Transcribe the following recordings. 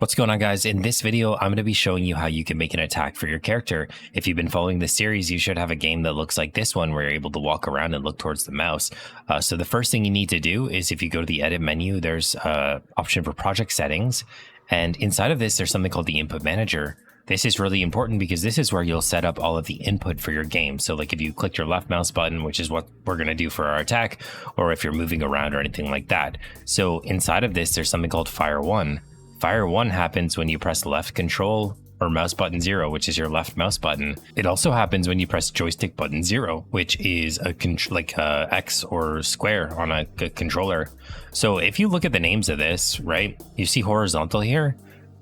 What's going on, guys? In this video, I'm going to be showing you how you can make an attack for your character. If you've been following this series, you should have a game that looks like this one where you're able to walk around and look towards the mouse. So the first thing you need to do is if you go to the edit menu, there's an option for project settings. And inside of this, there's something called the input manager. This is really important because this is where you'll set up all of the input for your game. So like if you click your left mouse button, which is what we're going to do for our attack, or if you're moving around or anything like that. So inside of this, there's something called Fire 1. Fire 1 happens when you press left control or mouse button 0, which is your left mouse button. It also happens when you press joystick button 0, which is a X or square on a controller. So if you look at the names of this, right, you see horizontal here.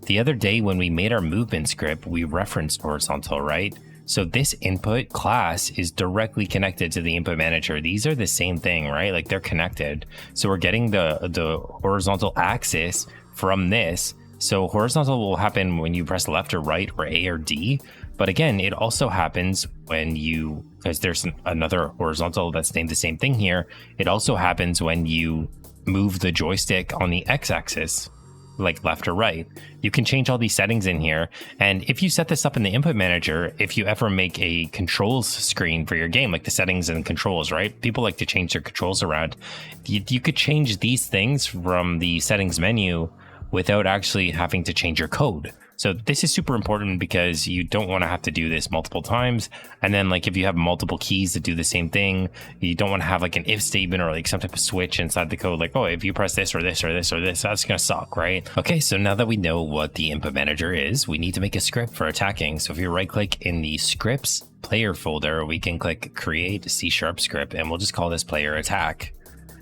The other day when we made our movement script, we referenced horizontal, right? So this input class is directly connected to the input manager. These are the same thing, right? Like they're connected. So we're getting the horizontal axis from this. So horizontal will happen when you press left or right or A or D. But again, it also happens when because there's another horizontal that's named the same thing here. It also happens when you move the joystick on the x-axis, like left or right. You can change all these settings in here. And if you set this up in the input manager, if you ever make a controls screen for your game, like the settings and controls, right? People like to change their controls around. You could change these things from the settings menu without actually having to change your code. So this is super important because you don't want to have to do this multiple times. And then like if you have multiple keys to do the same thing, you don't want to have like an if statement or like some type of switch inside the code. Like, oh, if you press this or this or this or this, that's going to suck, right? Okay, so now that we know what the input manager is, we need to make a script for attacking. So if you right click in the scripts player folder, we can click create C# script and we'll just call this player attack.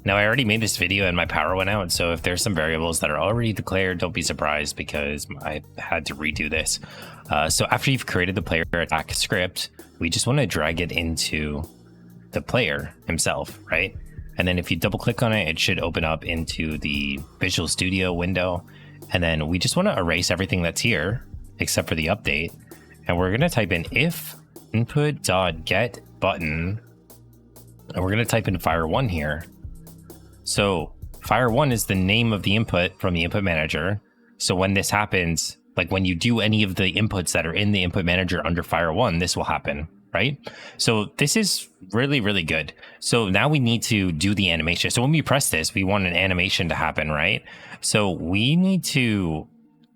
Now, I already made this video and my power went out, so if there's some variables that are already declared, don't be surprised because I had to redo this. So after you've created the player attack script, we just want to drag it into the player himself, right? And then if you double click on it, it should open up into the Visual Studio window. And then we just want to erase everything that's here, except for the update. And we're going to type in if input.get button, and we're going to type in Fire 1 here. So Fire 1 is the name of the input from the input manager. So when this happens, like when you do any of the inputs that are in the input manager under Fire 1, this will happen, right? So this is really, really good. So now we need to do the animation. So when we press this, we want an animation to happen, right? So we need to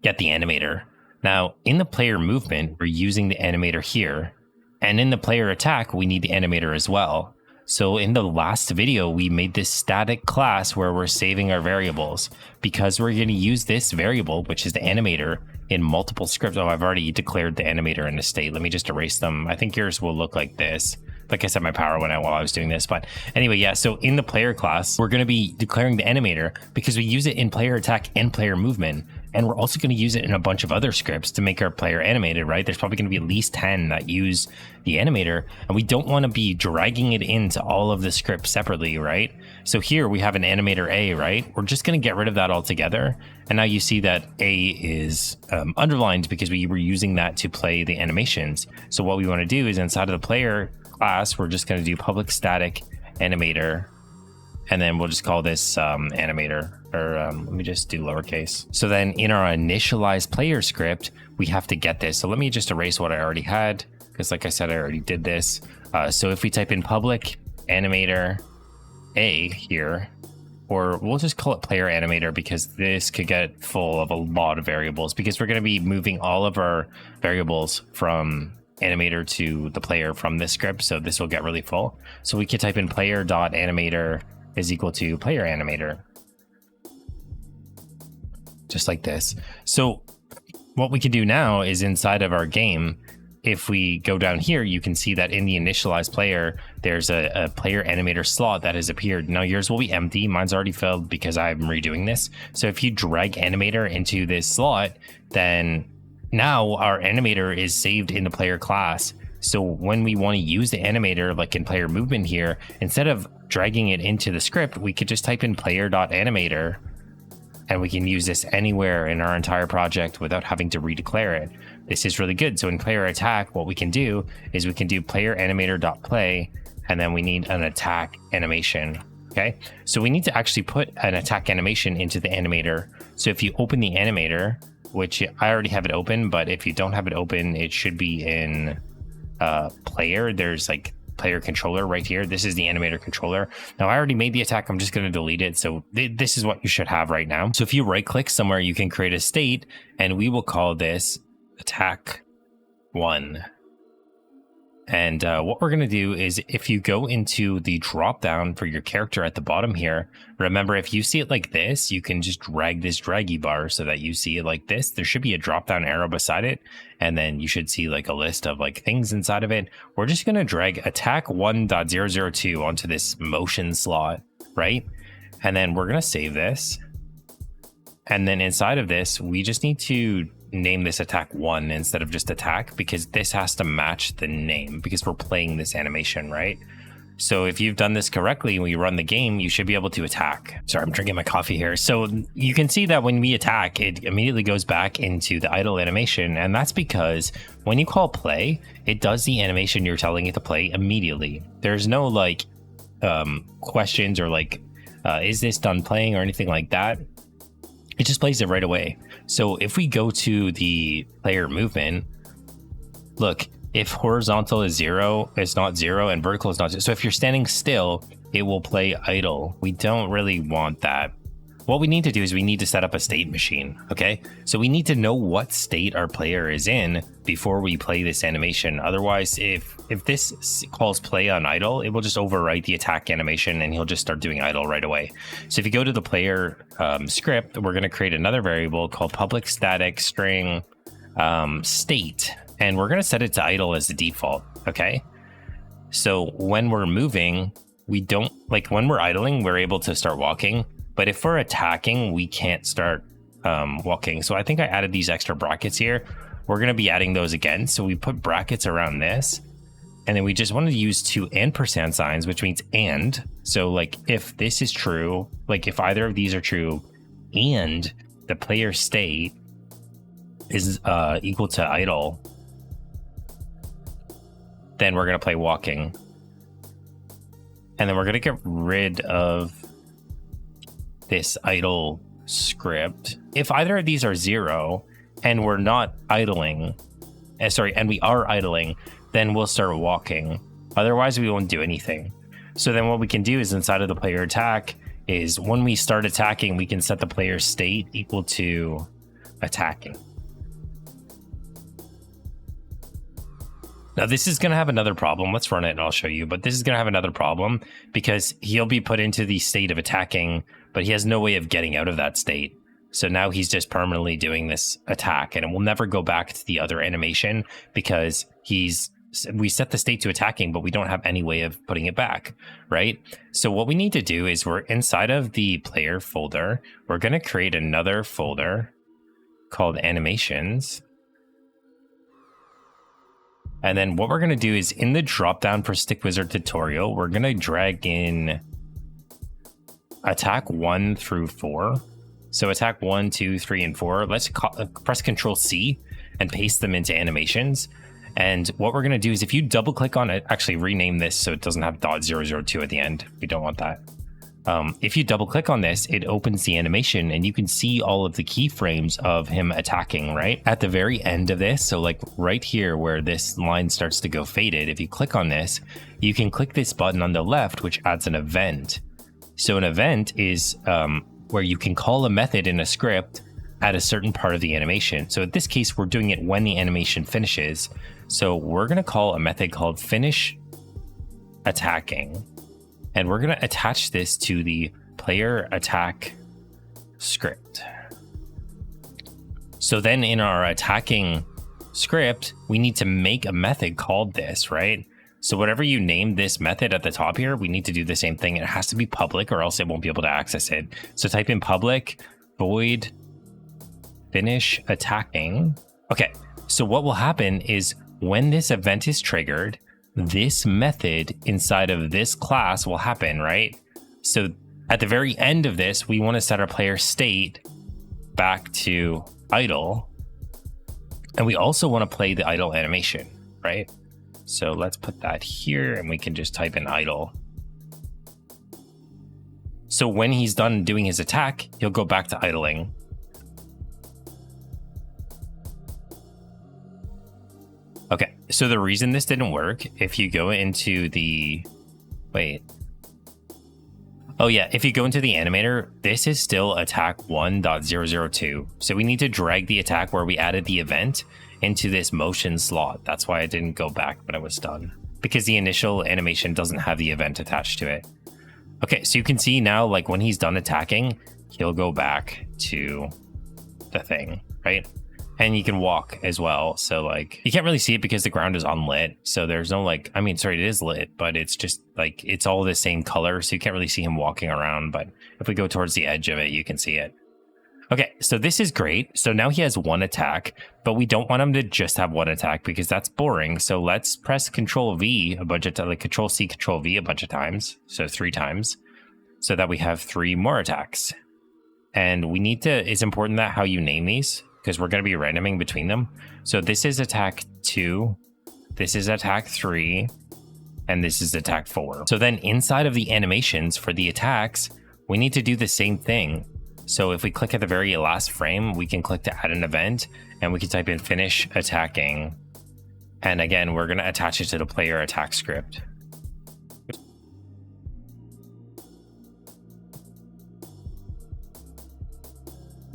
get the animator. Now in the player movement, we're using the animator here. And in the player attack, we need the animator as well. So in the last video, we made this static class where we're saving our variables because we're going to use this variable, which is the animator, in multiple scripts. Oh, I've already declared the animator in a state. Let me just erase them. I think yours will look like this. Like I said, my power went out while I was doing this. But anyway, yeah, so in the player class, we're going to be declaring the animator because we use it in player attack and player movement. And we're also going to use it in a bunch of other scripts to make our player animated, right? There's probably going to be at least 10 that use the animator. And we don't want to be dragging it into all of the scripts separately, right? So here we have an animator A, right? We're just going to get rid of that altogether. And now you see that A is underlined because we were using that to play the animations. So what we want to do is inside of the player class, we're just going to do public static animator. And then we'll just call this animator, or let me just do lowercase. So then in our initialize player script, we have to get this. So let me just erase what I already had, because like I said, I already did this. So if we type in public animator A here, or we'll just call it player animator because this could get full of a lot of variables because we're going to be moving all of our variables from animator to the player from this script. So this will get really full. So we could type in player.animator is equal to player animator, just like this. So what we can do now is inside of our game, if we go down here, you can see that in the initialize player, there's a player animator slot that has appeared. Now yours will be empty. Mine's already filled because I'm redoing this. So if you drag animator into this slot, then now our animator is saved in the player class. So when we want to use the animator, like in player movement here, instead of dragging it into the script, we could just type in player.animator and we can use this anywhere in our entire project without having to redeclare it. This is really good. So in player attack, what we can do is we can do player animator.play, and then we need an attack animation. Okay, so we need to actually put an attack animation into the animator. So if you open the animator, which I already have it open, but if you don't have it open, it should be in player. There's like player controller right here. This is the animator controller. Now I already made the attack. I'm just going to delete it. So this is what you should have right now. So if you right click somewhere, you can create a state, and we will call this attack 1. And what we're going to do is, if you go into the drop down for your character at the bottom here, remember, if you see it like this, you can just drag this draggy bar so that you see it like this. There should be a drop down arrow beside it, and then you should see like a list of like things inside of it. We're just going to drag attack 1.002 onto this motion slot, right? And then we're going to save this. And then inside of this, we just need to name this attack 1 instead of just attack, because this has to match the name because we're playing this animation, right? So if you've done this correctly, when you run the game, you should be able to attack. Sorry, I'm drinking my coffee here. So you can see that when we attack, it immediately goes back into the idle animation. And that's because when you call play, it does the animation you're telling it to play immediately. There's no like questions or like, is this done playing or anything like that? It just plays it right away. So if we go to the player movement, look, if horizontal is 0, it's not 0, and vertical is not 0. So if you're standing still, it will play idle. We don't really want that. What we need to do is we need to set up a state machine, okay? So we need to know what state our player is in before we play this animation. Otherwise, if this calls play on idle, it will just overwrite the attack animation and he'll just start doing idle right away. So if you go to the player script, we're going to create another variable called public static string state, and we're going to set it to idle as the default, okay? So when we're moving, we don't, like when we're idling, we're able to start walking. But if we're attacking, we can't start walking. So I think I added these extra brackets here. We're going to be adding those again. So we put brackets around this. And then we just wanted to use 2 ampersand signs, which means and. So like if this is true, like if either of these are true and the player state is equal to idle, then we're going to play walking. And then we're going to get rid of this idle script. If either of these are 0 and we're not idling, and we are idling, then we'll start walking. Otherwise, we won't do anything. So then what we can do is inside of the player attack is when we start attacking, we can set the player state equal to attacking. Now this is going to have another problem. Let's run it and I'll show you. But this is going to have another problem because he'll be put into the state of attacking, but he has no way of getting out of that state. So now he's just permanently doing this attack, and it will never go back to the other animation because we set the state to attacking, but we don't have any way of putting it back, right? So what we need to do is we're inside of the player folder. We're going to create another folder called animations. And then what we're going to do is in the dropdown for Stick Wizard tutorial, we're going to drag in attack 1 through 4. So attack 1, 2, 3, and 4. Let's press Control C and paste them into animations. And what we're going to do is if you double click on it, actually rename this so it doesn't have .002 at the end. We don't want that. If you double click on this, it opens the animation and you can see all of the keyframes of him attacking, right? At the very end of this, so like right here where this line starts to go faded, if you click on this, you can click this button on the left, which adds an event. So an event is where you can call a method in a script at a certain part of the animation. So in this case, we're doing it when the animation finishes. So we're going to call a method called finish attacking. And we're going to attach this to the player attack script. So then in our attacking script, we need to make a method called this, right? So whatever you name this method at the top here, we need to do the same thing. It has to be public or else it won't be able to access it. So type in public void finish attacking. Okay, so what will happen is when this event is triggered, this method inside of this class will happen, right? So at the very end of this, we want to set our player state back to idle. And we also want to play the idle animation, right? So let's put that here and we can just type in idle. So when he's done doing his attack, he'll go back to idling. Okay, so the reason this didn't work, if you go into the, wait. Oh yeah, if you go into the animator, this is still attack 1.002. So we need to drag the attack where we added the event into this motion slot. That's why I didn't go back when it was done, because the initial animation doesn't have the event attached to it. Okay, so you can see now, like when he's done attacking, he'll go back to the thing, right? And you can walk as well. So like you can't really see it because the ground is unlit. So there's no like, I mean, sorry, it is lit, but it's just like, it's all the same color. So you can't really see him walking around. But if we go towards the edge of it, you can see it. Okay, so this is great. So now he has one attack, but we don't want him to just have one attack because that's boring. So let's press Control V a bunch of times, like Control C, Control V a bunch of times. So 3 times, so that we have 3 more attacks. And we need to, it's important that how you name these, because we're going to be randoming between them. So this is attack 2, this is attack 3, and this is attack 4. So then inside of the animations for the attacks, we need to do the same thing. So if we click at the very last frame, we can click to add an event, and we can type in finish attacking. And again, we're going to attach it to the player attack script.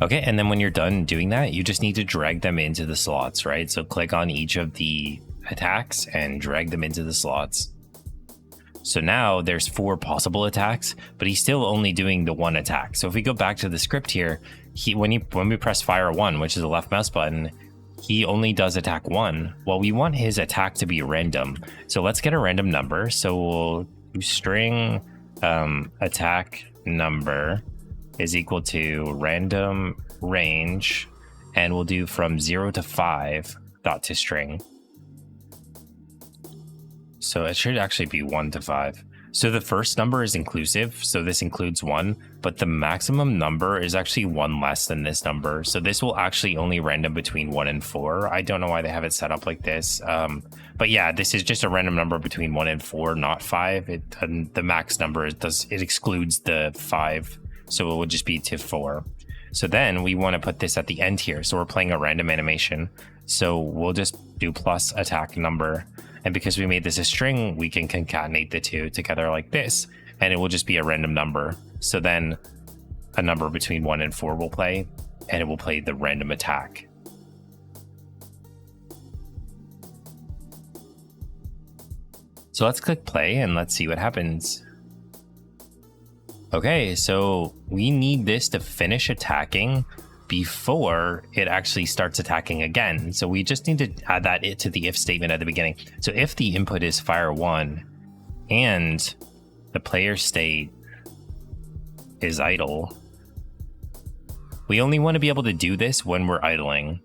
Okay, and then when you're done doing that, you just need to drag them into the slots, right? So click on each of the attacks and drag them into the slots. So now there's 4 possible attacks, but he's still only doing the 1 attack. So if we go back to the script here, when we press fire 1, which is the left mouse button, he only does attack 1. Well, we want his attack to be random. So let's get a random number. So we'll do string attack number is equal to random range, and we'll do from 0 to 5 dot to string. So it should actually be 1 to 5. So the first number is inclusive, so this includes 1, but the maximum number is actually 1 less than this number. So this will actually only random between 1 and 4. I don't know why they have it set up like this. But yeah, this is just a random number between 1 and 4, not 5. The max number it excludes the 5. So it would just be to 4. So then we want to put this at the end here. So we're playing a random animation. So we'll just do plus attack number. And because we made this a string, we can concatenate the 2 together like this. And it will just be a random number. So then a number between 1 and 4 will play. And it will play the random attack. So let's click play and let's see what happens. Okay, so we need this to finish attacking before it actually starts attacking again. So we just need to add that to the if statement at the beginning. So if the input is fire 1 and the player state is idle, we only want to be able to do this when we're idling,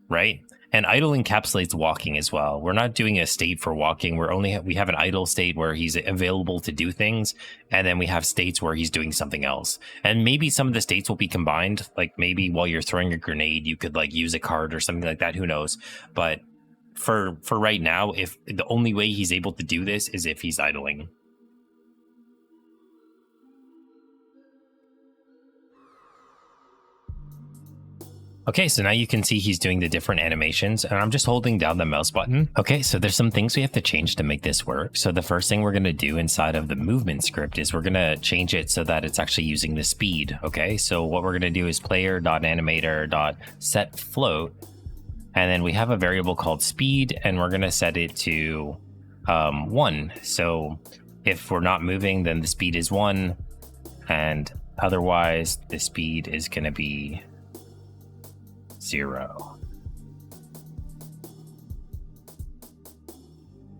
right? And idle encapsulates walking as well. We're not doing a state for walking. We have an idle state where he's available to do things, and then we have states where he's doing something else. And maybe some of the states will be combined. Like maybe while you're throwing a grenade, you could like use a card or something like that. Who knows? But for right now, if the only way he's able to do this is if he's idling. Okay, so now you can see he's doing the different animations, and I'm just holding down the mouse button. Okay, so there's some things we have to change to make this work. So the first thing we're going to do inside of the movement script is we're going to change it so that it's actually using the speed. Okay, so what we're going to do is player.animator.setFloat, and then we have a variable called speed, and we're going to set it to 1. So if we're not moving, then the speed is 1, and otherwise the speed is going to be 0.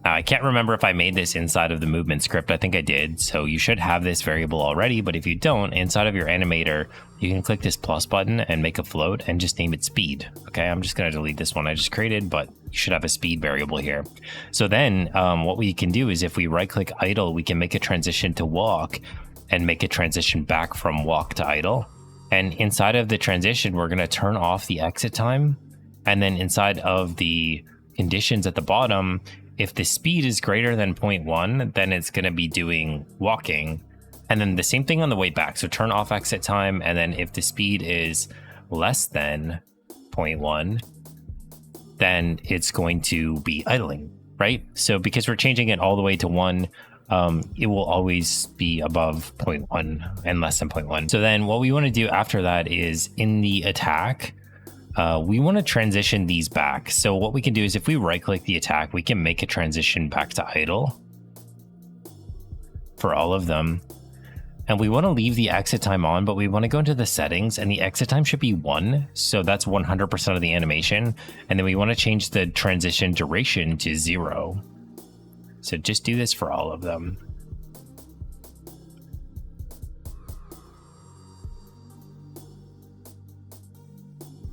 Now, I can't remember if I made this inside of the movement script. I think I did. So you should have this variable already, but if you don't, inside of your animator, you can click this plus button and make a float and just name it speed. Okay, I'm just going to delete this one I just created, but you should have a speed variable here. So then what we can do is if we right click idle, we can make a transition to walk and make a transition back from walk to idle. And inside of the transition, we're going to turn off the exit time. And then inside of the conditions at the bottom, if the speed is greater than 0.1, then it's going to be doing walking. And then the same thing on the way back. So turn off exit time. And then if the speed is less than 0.1, then it's going to be idling, right? So because we're changing it all the way to 1, it will always be above 0.1 and less than 0.1. So then what we want to do after that is in the attack, we want to transition these back. So what we can do is if we right click the attack, we can make a transition back to idle for all of them. And we want to leave the exit time on, but we want to go into the settings and the exit time should be 1. So that's 100% of the animation. And then we want to change the transition duration to 0. So just do this for all of them.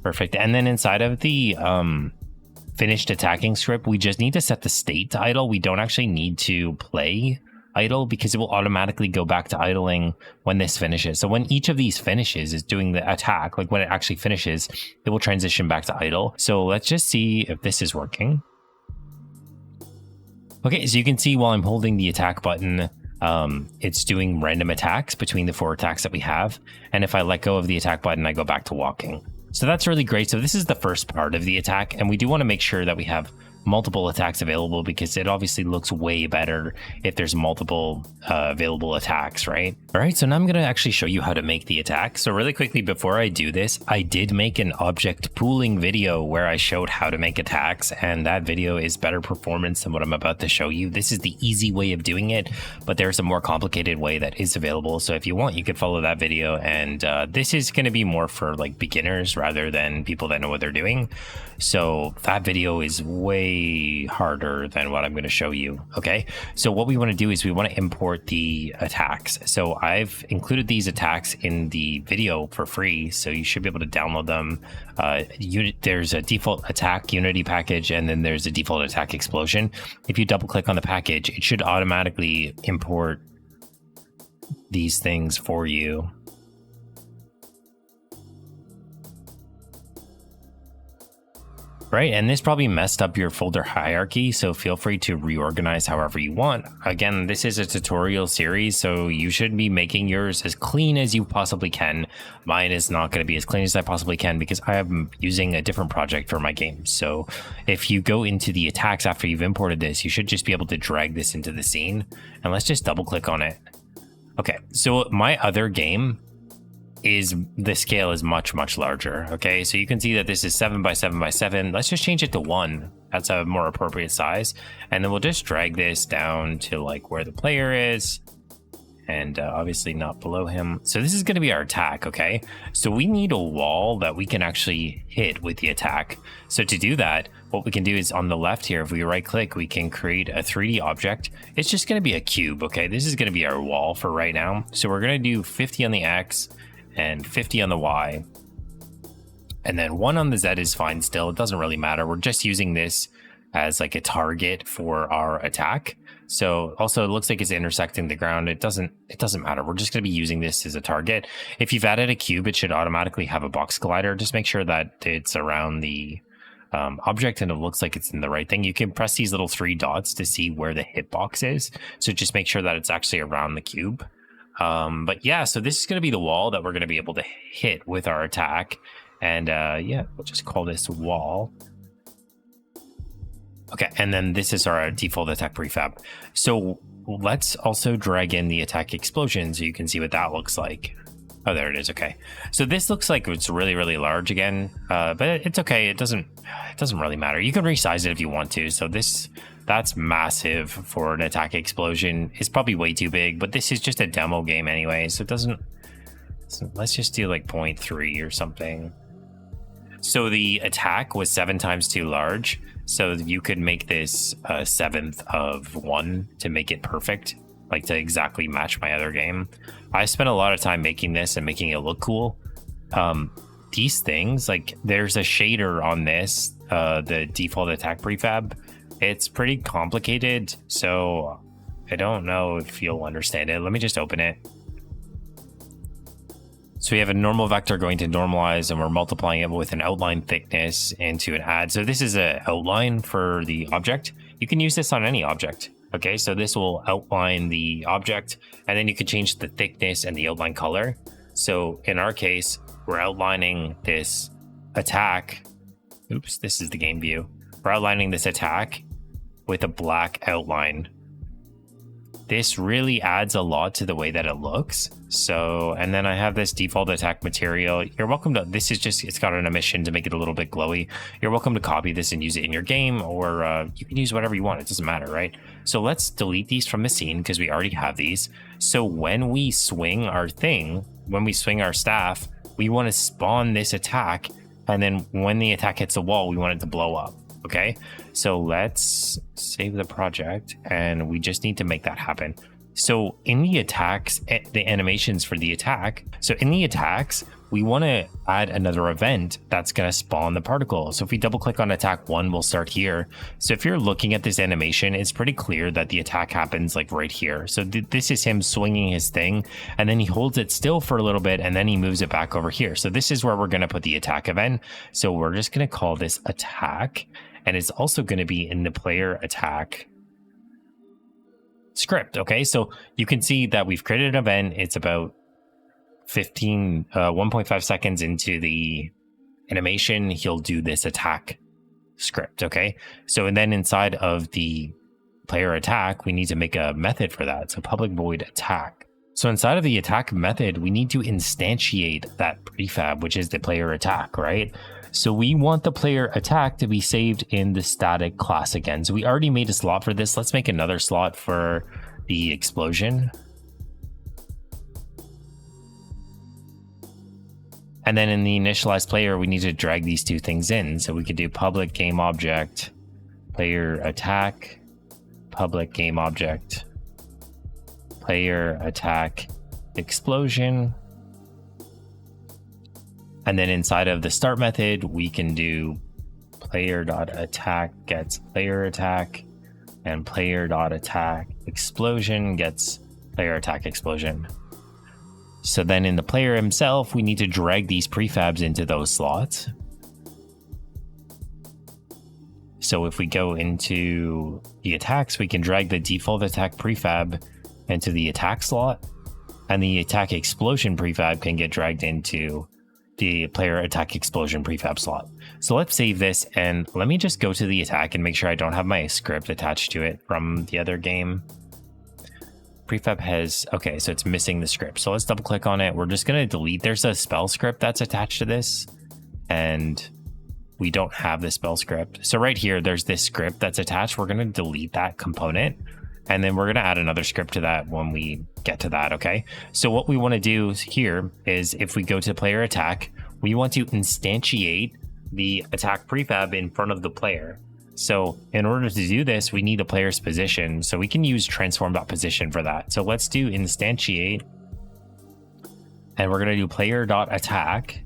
Perfect. And then inside of the finished attacking script, we just need to set the state to idle. We don't actually need to play idle because it will automatically go back to idling when this finishes. So when each of these finishes is doing the attack, like when it actually finishes, it will transition back to idle. So let's just see if this is working. Okay, so you can see while I'm holding the attack button, it's doing random attacks between the 4 attacks that we have. And if I let go of the attack button, I go back to walking. So that's really great. So this is the first part of the attack, and we do want to make sure that we have multiple attacks available because it obviously looks way better if there's multiple available attacks, right? All right, so now I'm going to actually show you how to make the attack. So really quickly before I do this, I did make an object pooling video where I showed how to make attacks, and that video is better performance than what I'm about to show you. This is the easy way of doing it, but there's a more complicated way that is available. So if you want, you could follow that video, and this is going to be more for like beginners rather than people that know what they're doing. So that video is way harder than what I'm going to show you. Okay, so what we want to do is we want to import the attacks. So I've included these attacks in the video for free, so you should be able to download them. There's a default attack unity package, and then there's a default attack explosion. If you double click on the package, it should automatically import these things for you. Right, and this probably messed up your folder hierarchy, so feel free to reorganize however you want. Again, this is a tutorial series, so you should be making yours as clean as you possibly can. Mine is not going to be as clean as I possibly can because I am using a different project for my game. So if you go into the attacks after you've imported this, you should just be able to drag this into the scene. And let's just double click on it. Okay, so my other game is the scale is much larger. Okay, so you can see that this is 7 by 7 by 7. Let's just change it to 1. That's a more appropriate size, and then we'll just drag this down to like where the player is, and obviously not below him. So this is going to be our attack. Okay, so we need a wall that we can actually hit with the attack. So to do that, what we can do is on the left here, if we right click, we can create a 3D object. It's just going to be a cube. Okay, this is going to be our wall for right now. So we're going to do 50 on the X and 50 on the Y, and then 1 on the Z is fine still. It doesn't really matter. We're just using this as like a target for our attack. So also it looks like it's intersecting the ground. It doesn't matter. We're just going to be using this as a target. If you've added a cube, it should automatically have a box collider. Just make sure that it's around the object and it looks like it's in the right thing. You can press these little 3 dots to see where the hitbox is. So just make sure that it's actually around the cube. But yeah, so this is going to be the wall that we're going to be able to hit with our attack. And yeah, we'll just call this wall. Okay, and then this is our default attack prefab. So let's also drag in the attack explosion so you can see what that looks like. Oh, there it is. Okay, so this looks like it's really large again, but it's okay. It doesn't really matter. You can resize it if you want to. So that's massive for an attack explosion. It's probably way too big, but this is just a demo game anyway, so it doesn't. So let's just do like 0.3 or something. So the attack was 7 times too large, so you could make this a 1/7 of 1 to make it perfect, like to exactly match my other game. I spent a lot of time making this and making it look cool. These things, like there's a shader on this, the default attack prefab. It's pretty complicated, so I don't know if you'll understand it. Let me just open it. So we have a normal vector going to normalize, and we're multiplying it with an outline thickness into an add. So this is an outline for the object. You can use this on any object. Okay, so this will outline the object, and then you can change the thickness and the outline color. So in our case, we're outlining this attack oops, this is the game view. We're outlining this attack with a black outline. This really adds a lot to the way that it looks. So, and then I have this default attack material. You're welcome to, this is just, it's got an emission to make it a little bit glowy. You're welcome to copy this and use it in your game, or you can use whatever you want. It doesn't matter, right? So let's delete these from the scene because we already have these. So when we swing our thing, when we swing our staff, we want to spawn this attack. And then when the attack hits the wall, we want it to blow up. Okay, so let's save the project and we just need to make that happen. So in the attacks, the animations for the attack, so in the attacks, we want to add another event that's going to spawn the particle. So if we double click on attack 1, we'll start here. So if you're looking at this animation, it's pretty clear that the attack happens like right here. So this is him swinging his thing, and then he holds it still for a little bit, and then he moves it back over here. So this is where we're going to put the attack event. So we're just going to call this attack. And it's also going to be in the player attack script. Okay, so you can see that we've created an event. It's about 1.5 seconds into the animation. He'll do this attack script. Okay, so and then inside of the player attack, we need to make a method for that. So public void attack. So inside of the attack method, we need to instantiate that prefab, which is the player attack, right? So we want the player attack to be saved in the static class again. So we already made a slot for this. Let's make another slot for the explosion. And then in the initialized player, we need to drag these two things in. So we could do public game object, player attack, public game object, player attack, explosion. And then inside of the start method, we can do player.attack gets player attack, and player.attack explosion gets player attack explosion. So then in the player himself, we need to drag these prefabs into those slots. So if we go into the attacks, we can drag the default attack prefab into the attack slot, and the attack explosion prefab can get dragged into the player attack explosion prefab slot. So let's save this, and let me just go to the attack and make sure I don't have my script attached to it from the other game. Prefab has, okay, so it's missing the script. So let's double click on it. We're just going to delete. There's a spell script that's attached to this, and we don't have the spell script. So right here, there's this script that's attached. We're going to delete that component, and then we're going to add another script to that when we get to that, okay? So what we want to do here is if we go to player attack, we want to instantiate the attack prefab in front of the player. So in order to do this, we need the player's position. So we can use transform.position for that. So let's do instantiate, and we're going to do player.attack,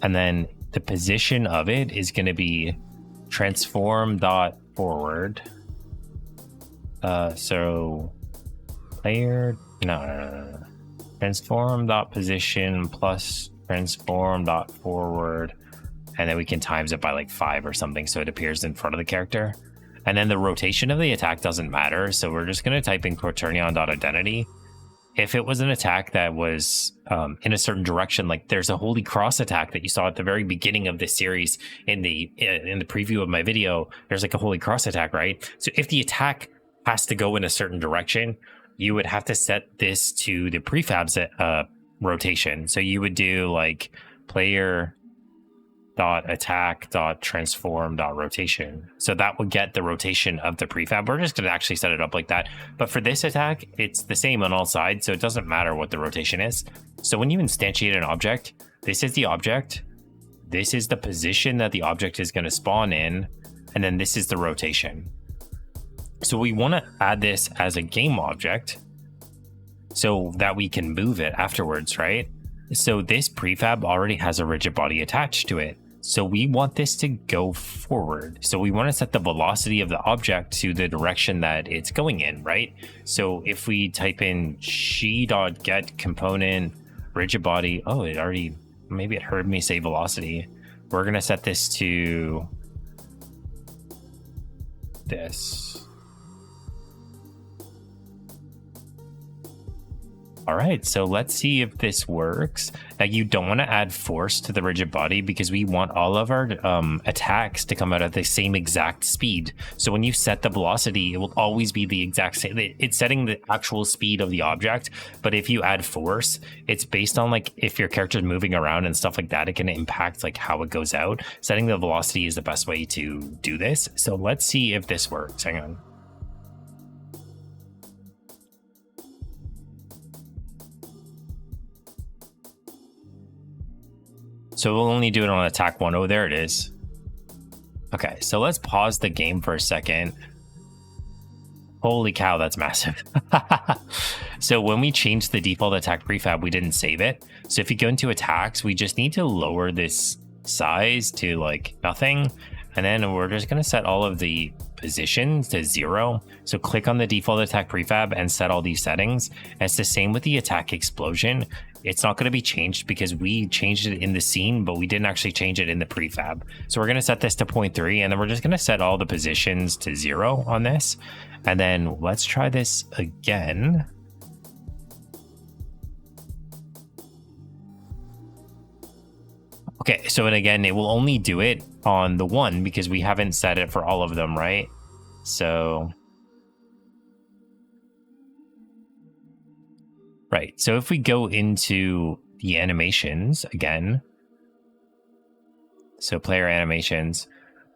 and then the position of it is going to be transform.forward. So player, no. Transform.position plus transform.forward. And then we can times it by like 5 or something, so it appears in front of the character. And then the rotation of the attack doesn't matter. So we're just going to type in quaternion.identity. If it was an attack that was in a certain direction, like there's a Holy Cross attack that you saw at the very beginning of this series in the preview of my video, there's like a Holy Cross attack, right? So if the attack has to go in a certain direction, you would have to set this to the prefabs rotation. So you would do like player dot attack dot transform dot rotation. So that would get the rotation of the prefab. We're just going to actually set it up like that. But for this attack, it's the same on all sides, so it doesn't matter what the rotation is. So when you instantiate an object, this is the object, this is the position that the object is going to spawn in, and then this is the rotation. So we want to add this as a game object so that we can move it afterwards, right? So this prefab already has a rigid body attached to it. So we want this to go forward. So we want to set the velocity of the object to the direction that it's going in, right? So if we type in she.get component rigid body, oh, it already, maybe it heard me say velocity. We're going to set this to this. All right, so let's see if this works. Now, you don't want to add force to the rigid body because we want all of our attacks to come out at the same exact speed. So when you set the velocity, it will always be the exact same. It's setting the actual speed of the object, but if you add force, it's based on like if your character's moving around and stuff like that, it can impact like how it goes out. Setting the velocity is the best way to do this. So let's see if this works. Hang on. So we'll only do it on attack 1. Oh, there it is. Okay, so let's pause the game for a second. Holy cow, that's massive. So when we changed the default attack prefab, we didn't save it. So if you go into attacks, we just need to lower this size to like nothing. And then we're just going to set all of the positions to 0. So click on the default attack prefab and set all these settings. And it's the same with the attack explosion. It's not going to be changed because we changed it in the scene, but we didn't actually change it in the prefab. So we're going to set this to 0.3, and then we're just going to set all the positions to 0 on this. And then let's try this again. Okay, so and again, it will only do it on the 1 because we haven't set it for all of them, right? So... Right, so if we go into the animations again, so player animations,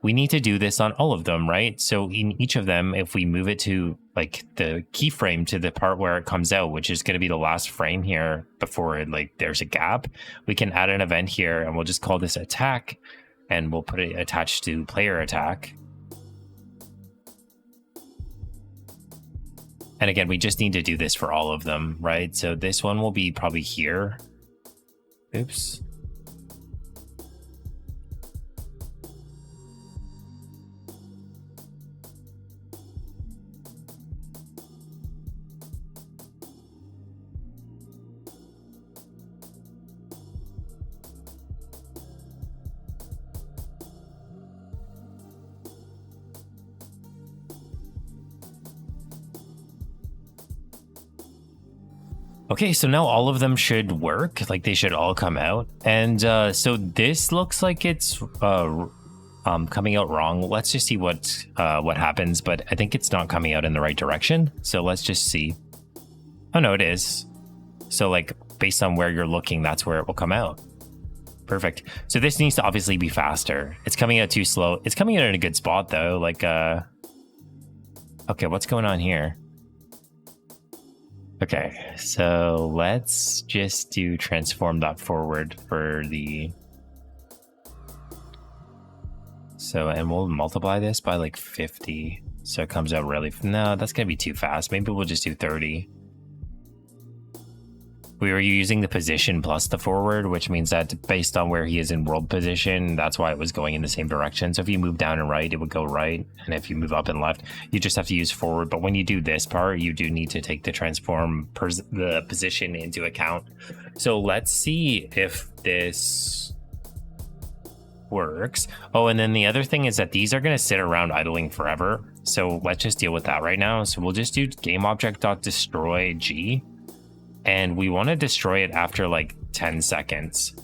we need to do this on all of them, right? So in each of them, if we move it to like the keyframe to the part where it comes out, which is going to be the last frame here before it, like there's a gap, we can add an event here and we'll just call this attack and we'll put it attached to player attack. And again, we just need to do this for all of them, right? So this one will be probably here. Oops. Okay, so now all of them should work, like they should all come out. And so this looks like it's coming out wrong. Let's just see what happens, but I think it's not coming out in the right direction. So let's just see. Oh no, it is. So like based on where you're looking, that's where it will come out. Perfect. So this needs to obviously be faster. It's coming out too slow. It's coming out in a good spot though. Like, okay, what's going on here? Okay, so let's just do transform.forward for the... So, and we'll multiply this by like 50. So it comes out really... No, that's going to be too fast. Maybe we'll just do 30. We were using the position plus the forward, which means that based on where he is in world position, that's why it was going in the same direction. So if you move down and right, it would go right. And if you move up and left, you just have to use forward. But when you do this part, you do need to take the transform the position into account. So let's see if this works. Oh, and then the other thing is that these are going to sit around idling forever. So let's just deal with that right now. So we'll just do GameObject.destroy G. And we want to destroy it after like 10 seconds.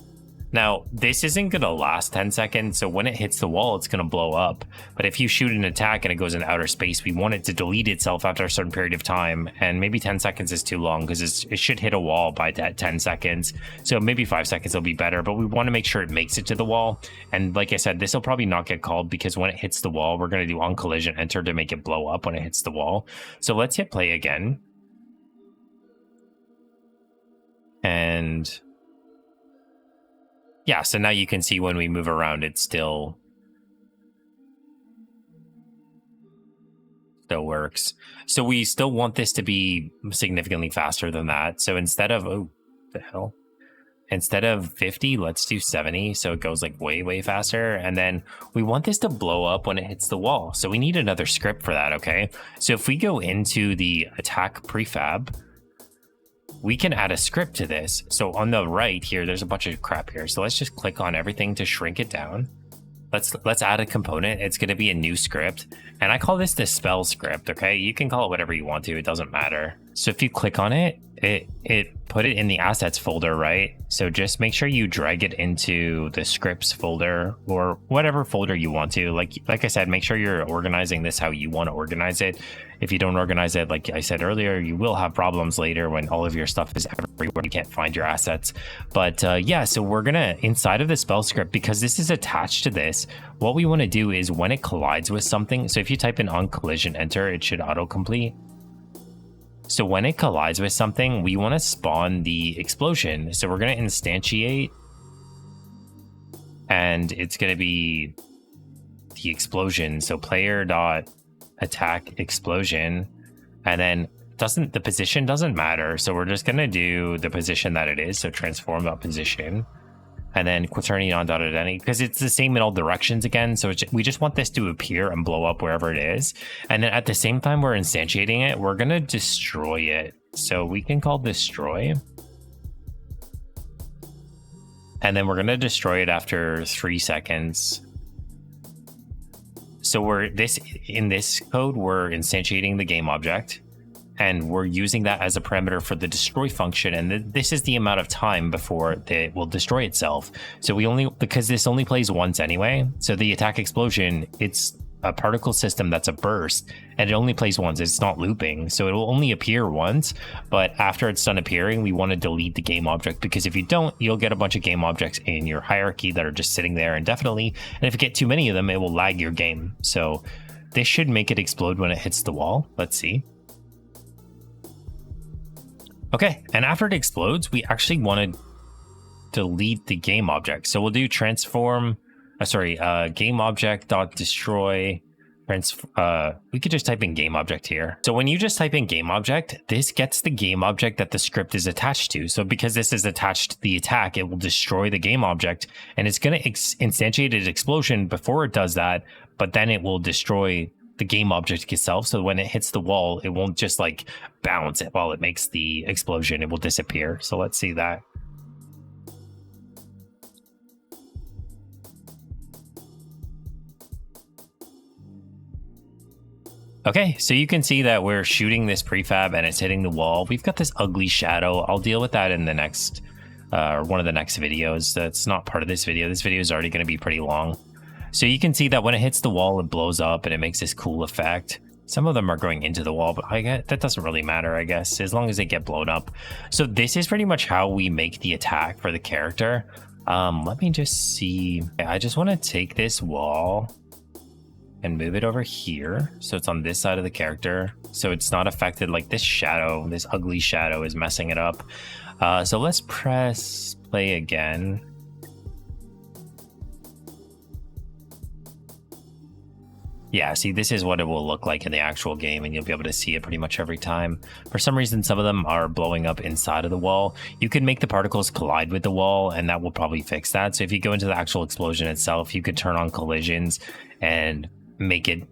Now, this isn't going to last 10 seconds, so when it hits the wall, it's going to blow up. But if you shoot an attack and it goes in outer space, we want it to delete itself after a certain period of time. And maybe 10 seconds is too long because it should hit a wall by that 10 seconds. So maybe 5 seconds will be better, but we want to make sure it makes it to the wall. And like I said, this will probably not get called because when it hits the wall, we're going to do on collision enter to make it blow up when it hits the wall. So let's hit play again. And yeah, so now you can see when we move around, it still works. So we still want this to be significantly faster than that. So instead of, oh, the hell? Instead of 50, let's do 70. So it goes like way, way faster. And then we want this to blow up when it hits the wall. So we need another script for that, okay? So if we go into the attack prefab, we can add a script to this. So on the right here, there's a bunch of crap here. So let's just click on everything to shrink it down. let's add a component. It's going to be a new script, and I call this the spell script. Okay, you can call it whatever you want to. It doesn't matter. So if you click on it, it put it in the assets folder, right? So just make sure you drag it into the scripts folder or whatever folder you want to. Like I said, make sure you're organizing this how you want to organize it. If you don't organize it, like I said earlier, you will have problems later when all of your stuff is everywhere. You can't find your assets. But yeah, so we're gonna, inside of the spell script, because this is attached to this, what we want to do is when it collides with something, so if you type in on collision enter, it should autocomplete. So when it collides with something, we want to spawn the explosion. So we're going to instantiate, and it's going to be the explosion. So player dot attack explosion, and then the position doesn't matter. So we're just going to do the position that it is. So transform dot position, and then quaternion on dot identity, because it's the same in all directions again. So we just want this to appear and blow up wherever it is. And then at the same time we're instantiating it, we're going to destroy it. So we can call destroy. And then we're going to destroy it after 3 seconds. So in this code, we're instantiating the game object, and we're using that as a parameter for the destroy function. And this is the amount of time before it will destroy itself. So because this only plays once anyway. So the attack explosion, it's a particle system that's a burst, and it only plays once. It's not looping. So it will only appear once, but after it's done appearing, we want to delete the game object, because if you don't, you'll get a bunch of game objects in your hierarchy that are just sitting there indefinitely. And if you get too many of them, it will lag your game. So this should make it explode when it hits the wall. Let's see. Okay, and after it explodes, we actually want to delete the game object. So we'll do game object dot destroy. We could just type in game object here. So when you just type in game object, this gets the game object that the script is attached to. So because this is attached to the attack, it will destroy the game object, and it's going to instantiate its explosion before it does that, but then it will destroy the game object itself. So when it hits the wall, it won't just like bounce it while it makes the explosion. It will disappear. So let's see that. Okay, so you can see that we're shooting this prefab and it's hitting the wall. We've got this ugly shadow. I'll deal with that in the next one of the next videos. That's not part of this video. This video is already going to be pretty long. So you can see that when it hits the wall, it blows up and it makes this cool effect. Some of them are going into the wall, but that doesn't really matter, I guess, as long as they get blown up. So this is pretty much how we make the attack for the character. Let me just see. I just want to take this wall and move it over here. So it's on this side of the character. So it's not affected, like this shadow, this ugly shadow is messing it up. So let's press play again. Yeah, see, this is what it will look like in the actual game, and you'll be able to see it pretty much every time. For some reason, some of them are blowing up inside of the wall. You can make the particles collide with the wall, and that will probably fix that. So if you go into the actual explosion itself, you could turn on collisions and make it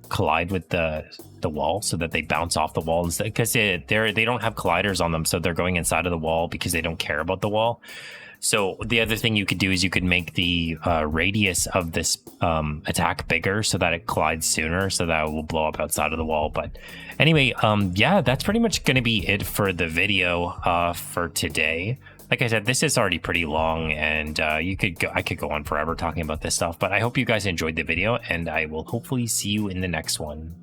collide with the wall so that they bounce off the wall, because they don't have colliders on them, so they're going inside of the wall because they don't care about the wall. So the other thing you could do is you could make the radius of this attack bigger so that it collides sooner, so that it will blow up outside of the wall. But anyway, yeah, that's pretty much going to be it for the video for today. Like I said, this is already pretty long, and I could go on forever talking about this stuff. But I hope you guys enjoyed the video, and I will hopefully see you in the next one.